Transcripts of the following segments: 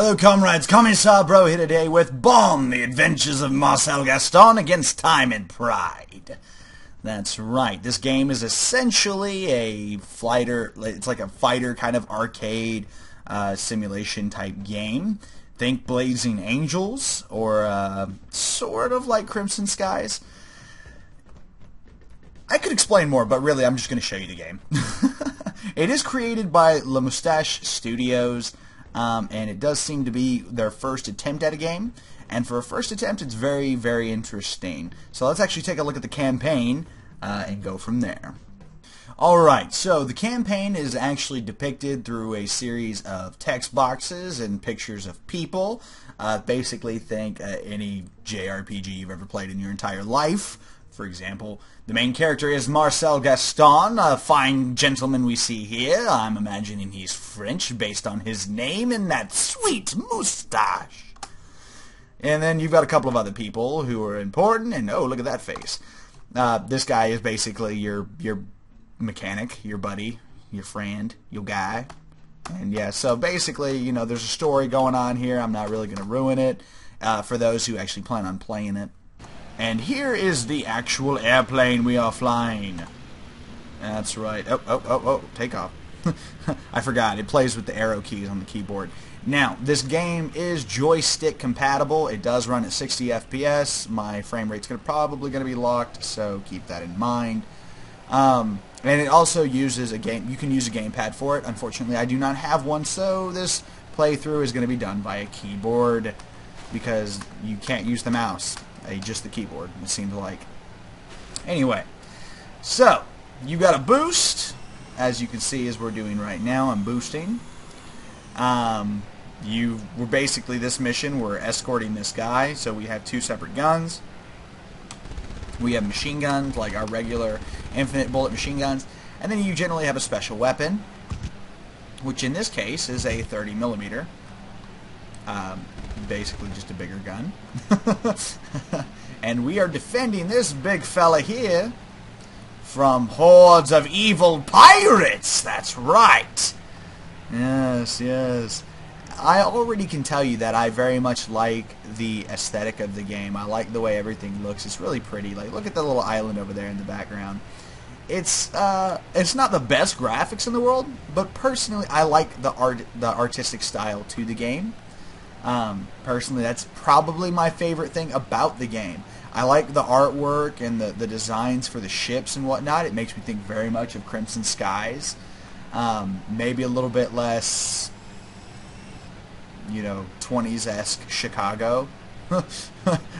Hello comrades, Commissar Bro here today with Bomb, the adventures of Marcel Gaston against time and pride. That's right, this game is essentially a fighter, it's like a fighter kind of arcade simulation type game. Think Blazing Angels, or sort of like Crimson Skies. I could explain more, but really I'm just going to show you the game. It is created by Moustache Studios. And it does seem to be their first attempt at a game, and for a first attempt it's very, very interesting. So let's actually take a look at the campaign and go from there. Alright, so the campaign is actually depicted through a series of text boxes and pictures of people. Basically think any JRPG you've ever played in your entire life. For example, the main character is Marcel Gaston, a fine gentleman we see here. I'm imagining he's French based on his name and that sweet moustache. And then you've got a couple of other people who are important, and oh, look at that face. This guy is basically your mechanic, your buddy, your friend, your guy. And yeah, so basically, you know, there's a story going on here. I'm not really going to ruin it for those who actually plan on playing it. And here is the actual airplane we are flying. That's right. Oh, take off. I forgot. It plays with the arrow keys on the keyboard. Now, this game is joystick compatible. It does run at 60 FPS. My frame rate's probably going to be locked, so keep that in mind. And it also uses a game. You can use a gamepad for it. Unfortunately, I do not have one, so this playthrough is going to be done by a keyboard because you can't use the mouse. Just the keyboard, it seems like. Anyway, so you got a boost, as you can see as we're doing right now. I'm boosting. We're basically, this mission, we're escorting this guy, so we have two separate guns. We have machine guns, like our regular infinite bullet machine guns, and then you generally have a special weapon, which in this case is a 30mm. Basically just a bigger gun. And we are defending this big fella here from hordes of evil pirates. That's right. Yes, yes. I already can tell you that I very much like the aesthetic of the game. I like the way everything looks. It's really pretty. Like, look at the little island over there in the background. It's not the best graphics in the world, but personally I like the artistic style to the game. Personally, that's probably my favorite thing about the game. I like the artwork and the designs for the ships and whatnot. It makes me think very much of Crimson Skies. Maybe a little bit less, you know, 20s-esque Chicago,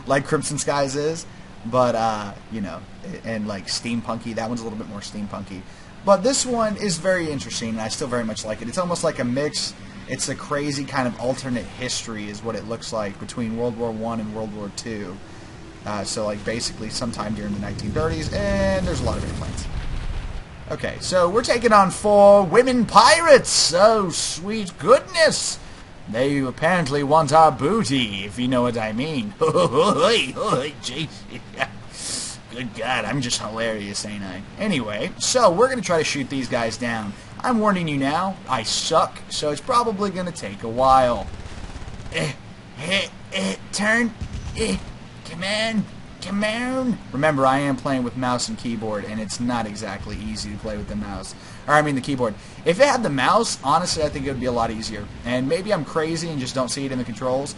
like Crimson Skies is. But, you know, and like steampunky. That one's a little bit more steampunky. But this one is very interesting, and I still very much like it. It's almost like a mix. It's a crazy kind of alternate history is what it looks like between World War I and World War II. So like basically sometime during the 1930s, and there's a lot of airplanes. Okay, so we're taking on 4 women pirates. Oh, sweet goodness. They apparently want our booty, if you know what I mean. Good God, I'm just hilarious, ain't I? Anyway, so we're going to try to shoot these guys down. I'm warning you now, I suck, so it's probably going to take a while. Turn. Come on. Remember, I am playing with mouse and keyboard, and it's not exactly easy to play with the mouse. Or, I mean, the keyboard. If it had the mouse, honestly, I think it would be a lot easier. And maybe I'm crazy and just don't see it in the controls,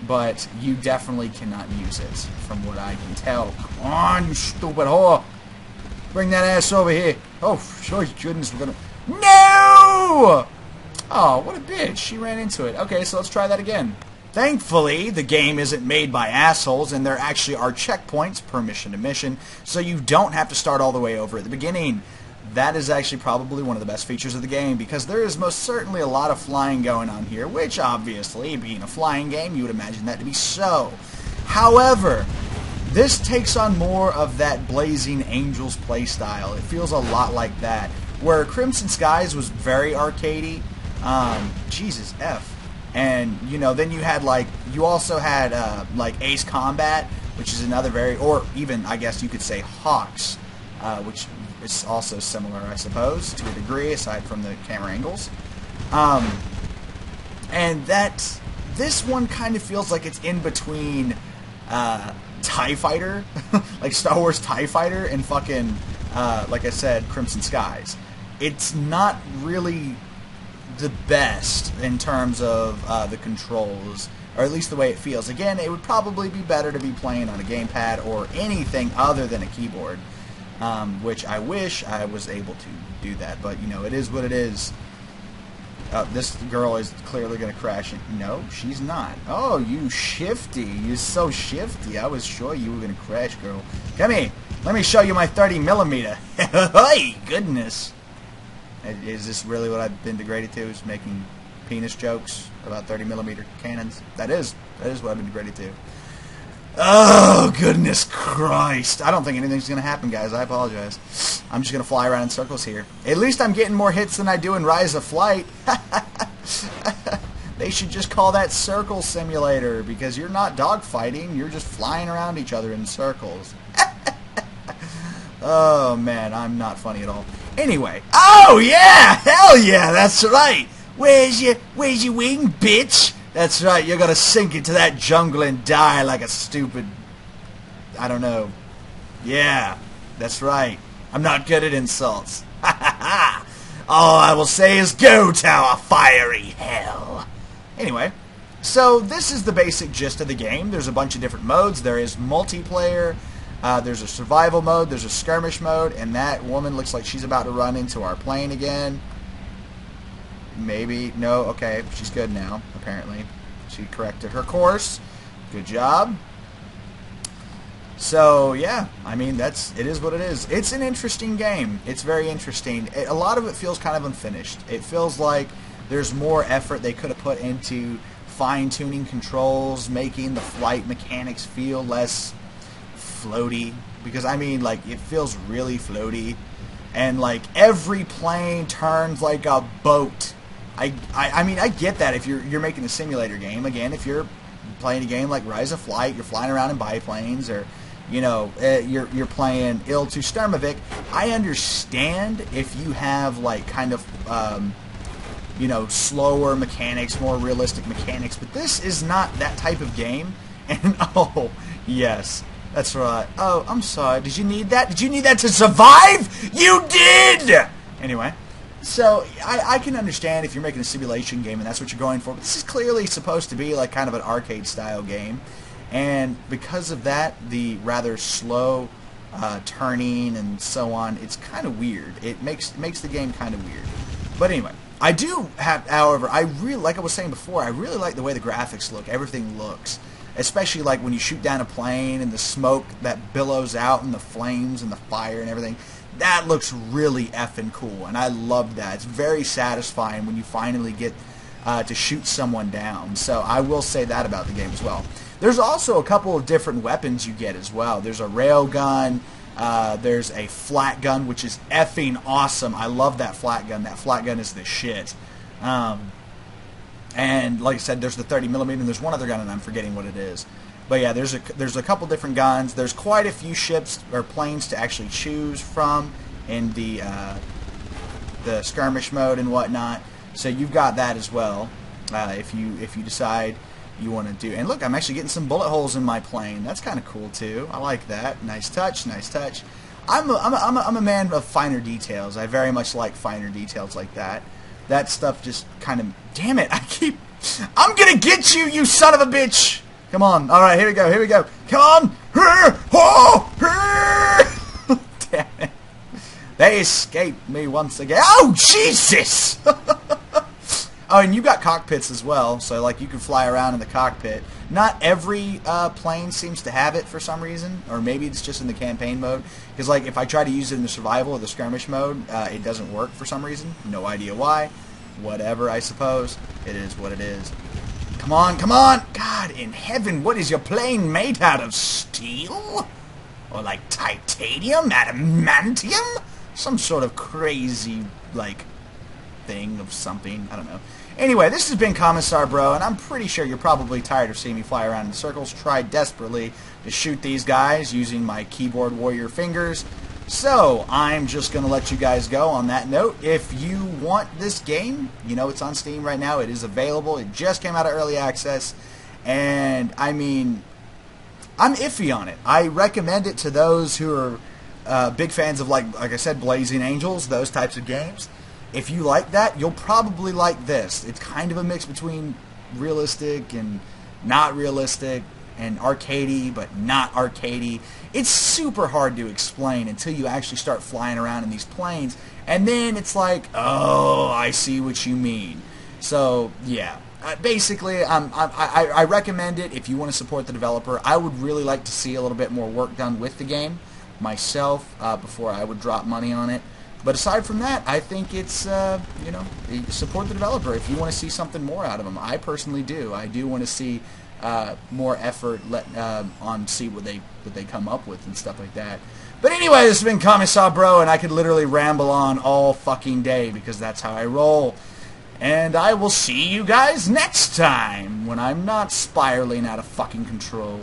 but you definitely cannot use it, from what I can tell. Come on, you stupid whore. Bring that ass over here. Oh, sure, goodness, we're gonna... No! Oh, what a bitch. She ran into it. Okay, so let's try that again. Thankfully, the game isn't made by assholes, and there actually are checkpoints per mission to mission, so you don't have to start all the way over at the beginning. That is actually probably one of the best features of the game, because there is most certainly a lot of flying going on here, which obviously, being a flying game, you would imagine that to be so. However, this takes on more of that Blazing Angels playstyle. It feels a lot like that, where Crimson Skies was very arcadey. Jesus F. And, you know, then you had, like, you also had, like, Ace Combat, which is another very, or even, I guess you could say, Hawks, which is also similar, I suppose, to a degree, aside from the camera angles. And that this one kind of feels like it's in between TIE Fighter, like Star Wars TIE Fighter, and fucking, like I said, Crimson Skies. It's not really the best in terms of the controls, or at least the way it feels. Again, it would probably be better to be playing on a gamepad or anything other than a keyboard, which I wish I was able to do that, but, you know, it is what it is. This girl is clearly going to crash it. No, she's not. Oh, you shifty. You're so shifty. I was sure you were going to crash, girl. Come here. Let me show you my 30mm. Hey, goodness. Is this really what I've been degraded to, is making penis jokes about 30mm cannons? That is what I've been degraded to. Oh, goodness Christ. I don't think anything's going to happen, guys. I apologize. I'm just going to fly around in circles here. At least I'm getting more hits than I do in Rise of Flight. They should just call that Circle Simulator, because you're not dogfighting. You're just flying around each other in circles. Oh, man. I'm not funny at all. Anyway. Oh, yeah! Hell yeah! That's right! Where's your wing, bitch? That's right, you're gonna sink into that jungle and die like a stupid... I don't know. Yeah, that's right. I'm not good at insults. Ha ha ha! All I will say is go to our fiery hell. Anyway, so this is the basic gist of the game. There's a bunch of different modes. There is multiplayer, there's a survival mode, there's a skirmish mode, and that woman looks like she's about to run into our plane again. Maybe. No. Okay. She's good now, apparently. She corrected her course. Good job. So, yeah. I mean, it is what it is. It's an interesting game. It's very interesting. A lot of it feels kind of unfinished. It feels like there's more effort they could have put into fine-tuning controls, making the flight mechanics feel less floaty. Because, I mean, like, it feels really floaty. And, like, every plane turns like a boat. I mean, I get that if you're making a simulator game. Again, if you're playing a game like Rise of Flight, you're flying around in biplanes, or, you know, you're playing Il to Sturmovik. I understand if you have, like, kind of, you know, slower mechanics, more realistic mechanics, but this is not that type of game. And, oh, yes, that's right. Oh, I'm sorry. Did you need that? Did you need that to survive? You did! Anyway. So, I can understand if you're making a simulation game and that's what you're going for, but this is clearly supposed to be like kind of an arcade-style game, and because of that, the rather slow turning and so on, it's kind of weird. It makes the game kind of weird. But anyway, I do have, however, I really, like I was saying before, I really like the way the graphics look, everything looks. Especially like when you shoot down a plane and the smoke that billows out and the flames and the fire and everything. That looks really effing cool, and I love that. It's very satisfying when you finally get to shoot someone down. So I will say that about the game as well. There's also a couple of different weapons you get as well. There's a rail gun. There's a flat gun, which is effing awesome. I love that flat gun. That flat gun is the shit. And like I said, there's the 30mm, and there's one other gun, and I'm forgetting what it is. But yeah, there's a couple different guns. There's quite a few ships or planes to actually choose from in the skirmish mode and whatnot. So you've got that as well. If you decide you want to do. And look, I'm actually getting some bullet holes in my plane. That's kind of cool too. I like that. Nice touch. Nice touch. I'm a man of finer details. I very much like finer details like that. That stuff just kind of. Damn it! I'm gonna get you, you son of a bitch! Come on. All right, here we go. Here we go. Come on. Damn it. They escaped me once again. Oh, Jesus! Oh, and you got cockpits as well, so like you can fly around in the cockpit. Not every plane seems to have it for some reason, or maybe it's just in the campaign mode. Because like if I try to use it in the survival or the skirmish mode, it doesn't work for some reason. No idea why. Whatever, I suppose. It is what it is. Come on, come on! God in heaven, what is your plane made out of? Steel? Or like titanium? Adamantium? Some sort of crazy, like, thing of something. I don't know. Anyway, this has been Commissar Bro, and I'm pretty sure you're probably tired of seeing me fly around in circles. Try desperately to shoot these guys using my keyboard warrior fingers. So, I'm just going to let you guys go on that note. If you want this game, you know it's on Steam right now. It is available. It just came out of early access. And, I mean, I'm iffy on it. I recommend it to those who are big fans of, like I said, Blazing Angels, those types of games. If you like that, you'll probably like this. It's kind of a mix between realistic and not realistic, and arcadey but not arcadey. It's super hard to explain until you actually start flying around in these planes, and then it's like, oh, I see what you mean. So yeah, basically, I recommend it if you want to support the developer. I would really like to see a little bit more work done with the game myself before I would drop money on it. But aside from that, I think it's, you know, support the developer if you want to see something more out of them. I personally do. I do want to see more effort on see what they come up with and stuff like that. But anyway, this has been Commissar Bro, and I could literally ramble on all fucking day because that's how I roll. And I will see you guys next time when I'm not spiraling out of fucking control.